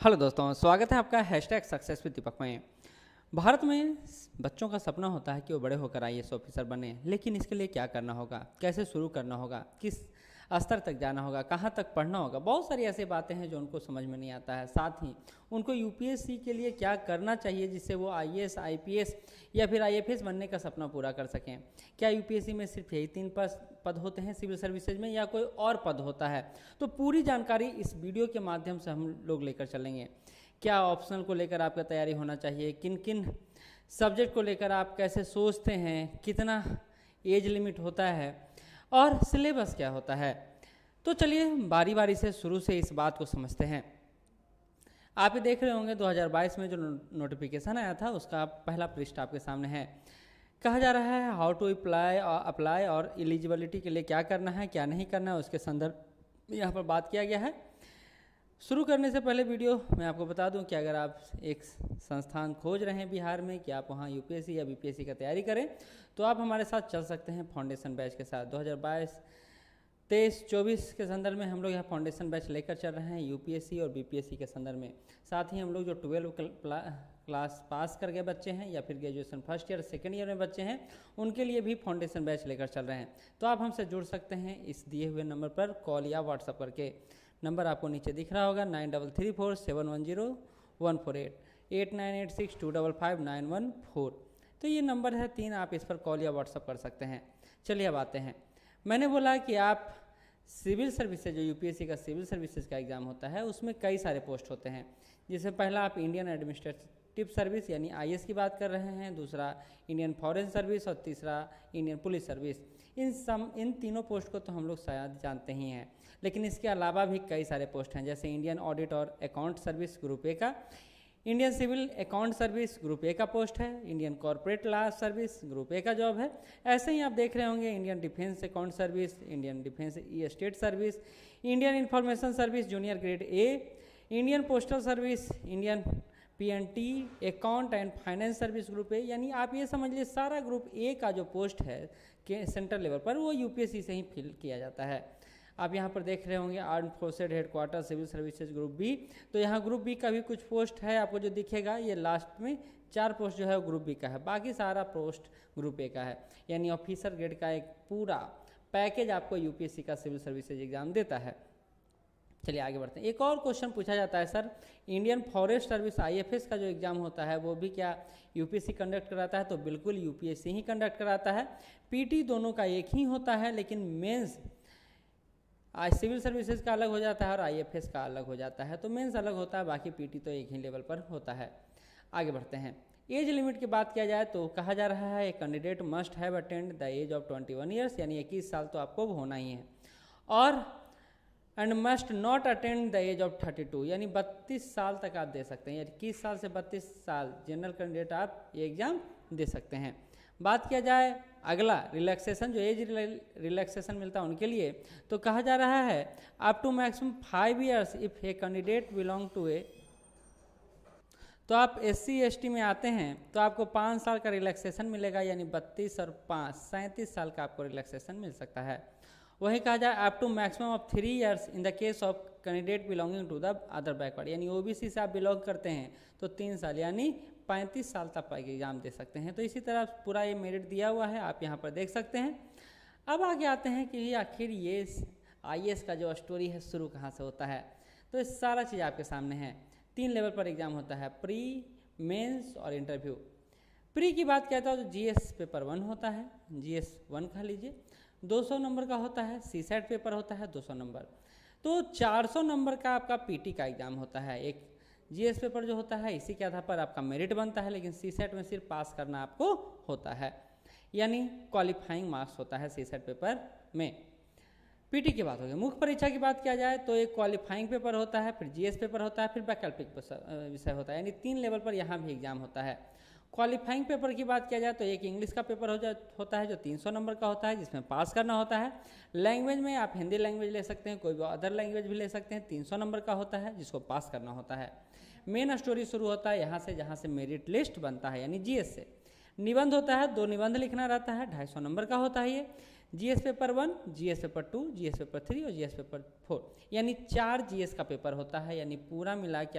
Hello दोस्तों, स्वागत है आपका हैशटैग सक्सेस विद दीपक में। भारत में बच्चों का सपना होता है कि वो बड़े होकर आईएएस ऑफिसर बने, लेकिन इसके लिए क्या करना होगा, कैसे शुरू करना होगा, किस स्तर तक जाना होगा, कहाँ तक पढ़ना होगा। बहुत सारी ऐसी बातें हैं जो उनको समझ में नहीं आता है। साथ ही उनको यूपीएससी के लिए क्या करना चाहिए जिससे वो आईएएस, आईपीएस या फिर आईएफएस बनने का सपना पूरा कर सकें। क्या यूपीएससी में सिर्फ यही 3 पद होते हैं सिविल सर्विसेज में, या कोई और पद होता है? तो पूरी जानकारी इस वीडियो के माध्यम से हम लोग लेकर चलेंगे। क्या ऑप्शनल को लेकर आपका तैयारी होना चाहिए, किन किन सब्जेक्ट को लेकर आप कैसे सोचते हैं, कितना एज लिमिट होता है और सिलेबस क्या होता है। तो चलिए बारी बारी से शुरू से इस बात को समझते हैं। आप ये देख रहे होंगे 2022 में जो नोटिफिकेशन आया था उसका पहला पृष्ठ आपके सामने है। कहा जा रहा है हाउ टू अप्लाई और एलिजिबिलिटी के लिए क्या करना है, क्या नहीं करना है, उसके संदर्भ यहाँ पर बात किया गया है। शुरू करने से पहले वीडियो मैं आपको बता दूं कि अगर आप एक संस्थान खोज रहे हैं बिहार में कि आप वहाँ यूपीएससी या बीपीएससी का तैयारी करें, तो आप हमारे साथ चल सकते हैं फाउंडेशन बैच के साथ। 2022, 23, 24 के संदर्भ में हम लोग यहाँ फाउंडेशन बैच लेकर चल रहे हैं यूपीएससी और बीपीएससी के संदर्भ में। साथ ही हम लोग जो 12 क्लास पास कर गए बच्चे हैं या फिर graduation first year second year में बच्चे हैं, उनके लिए भी फाउंडेशन बैच लेकर चल रहे हैं। तो आप हमसे जुड़ सकते हैं इस दिए हुए नंबर पर कॉल या व्हाट्सअप करके। नंबर आपको नीचे दिख रहा होगा 9334710148 8986255914। तो ये नंबर है 3, आप इस पर कॉल या व्हाट्सअप कर सकते हैं। चलिए अब आते हैं। मैंने बोला कि आप सिविल सर्विसेज, जो यूपीएससी का सिविल सर्विसेज का एग्ज़ाम होता है, उसमें कई सारे पोस्ट होते हैं। जिसमें पहला आप इंडियन एडमिनिस्ट्रेटिव सर्विस यानी आईएएस की बात कर रहे हैं, दूसरा इंडियन फॉरेन सर्विस और तीसरा इंडियन पुलिस सर्विस। इन तीनों पोस्ट को तो हम लोग शायद जानते ही हैं, लेकिन इसके अलावा भी कई सारे पोस्ट हैं, जैसे इंडियन ऑडिट और अकाउंट सर्विस ग्रुप ए का, Indian civil account service group A का पोस्ट है, Indian corporate law service group A का जॉब है। ऐसे ही आप देख रहे होंगे Indian defence account service, Indian defence state service, Indian information service junior grade A, Indian postal service, Indian PNT account and finance service group A. यानी आप ये समझ लीजिए सारा ग्रुप ए का जो पोस्ट है के सेंट्रल लेवल पर वो यूपीएससी से ही फिल किया जाता है। आप यहाँ पर देख रहे होंगे arm forced headquarter civil services group B. तो यहाँ ग्रुप बी का भी कुछ पोस्ट है, आपको जो दिखेगा ये लास्ट में 4 पोस्ट जो है वो ग्रुप बी का है, बाकी सारा पोस्ट ग्रुप ए का है। यानी ऑफिसर ग्रेड का एक पूरा पैकेज आपको यूपीएससी का सिविल सर्विसेज एग्जाम देता है। चलिए आगे बढ़ते हैं। एक और क्वेश्चन पूछा जाता है, sir Indian forest service IFS का जो एग्ज़ाम होता है वो भी क्या यूपीएससी कंडक्ट कराता है? तो बिल्कुल यूपीएससी ही कंडक्ट कराता है। पीटी दोनों का एक ही होता है, लेकिन मेंस सिविल सर्विसेज का अलग हो जाता है और आईएफएस का अलग हो जाता है। तो मेंस अलग होता है, बाकी पीटी तो एक ही लेवल पर होता है। आगे बढ़ते हैं। एज लिमिट की बात किया जाए तो कहा जा रहा है candidate must have attend the age of 21 years, यानी 21 साल तो आपको होना ही है, और and must not attend the age of 32, यानी 32 साल तक आप दे सकते हैं। यानी 21 साल से 32 साल जनरल कैंडिडेट आप ये एग्ज़ाम दे सकते हैं। बात किया जाए अगला रिलैक्सेशन, जो एज रिलैक्सेशन मिलता है उनके लिए, तो कहा जा रहा है up to maximum 5 years if a candidate belong to a. तो आप SC ST में आते हैं तो आपको 5 साल का रिलैक्सेशन मिलेगा, यानी 32 और 5 37 साल का आपको रिलैक्सेशन मिल सकता है। वही कहा जाए up to maximum of 3 years in the case of candidate belonging to the other backward, यानी ओबीसी से आप बिलोंग करते हैं तो 3 साल यानी 35 साल तक एग्जाम दे सकते हैं। तो इसी तरह पूरा ये मेरिट दिया हुआ है, आप यहाँ पर देख सकते हैं। अब आगे आते हैं कि आखिर ये आईएएस का जो स्टोरी है शुरू कहाँ से होता है। तो ये सारा चीज़ आपके सामने है। 3 लेवल पर एग्जाम होता है, प्री, मेंस और इंटरव्यू। प्री की बात किया जाए तो जीएस पेपर 1 होता है, जीएस 1 कह लीजिए, 200 नंबर का होता है। सीसेट पेपर होता है 200 नंबर। तो 400 नंबर का आपका पीटी का एग्जाम होता है। एक जीएस पेपर जो होता है इसी के आधार पर आपका मेरिट बनता है, लेकिन सीसेट में सिर्फ पास करना आपको होता है, यानी क्वालिफाइंग मार्क्स होता है सीसेट पेपर में। पीटी की बात हो गई। मुख्य परीक्षा की बात किया जाए तो एक क्वालिफाइंग पेपर होता है, फिर जीएस पेपर होता है, फिर वैकल्पिक विषय होता है, यानी 3 लेवल पर यहाँ भी एग्जाम होता है। क्वालिफाइंग पेपर की बात किया जाए तो एक इंग्लिश का पेपर होता है जो 300 नंबर का होता है, जिसमें पास करना होता है। लैंग्वेज में आप हिंदी लैंग्वेज ले सकते हैं, कोई भी अदर लैंग्वेज भी ले सकते हैं, 300 नंबर का होता है जिसको पास करना होता है। मेन स्टोरी शुरू होता है यहाँ से जहाँ से मेरिट लिस्ट बनता है, यानी जीएस से। निबंध होता है, 2 निबंध लिखना रहता है, 250 नंबर का होता है ये। GS paper 1, GS paper 2, GS paper 3 और जीएस पेपर 4, यानी 4 जीएस का पेपर होता है, यानी पूरा मिला के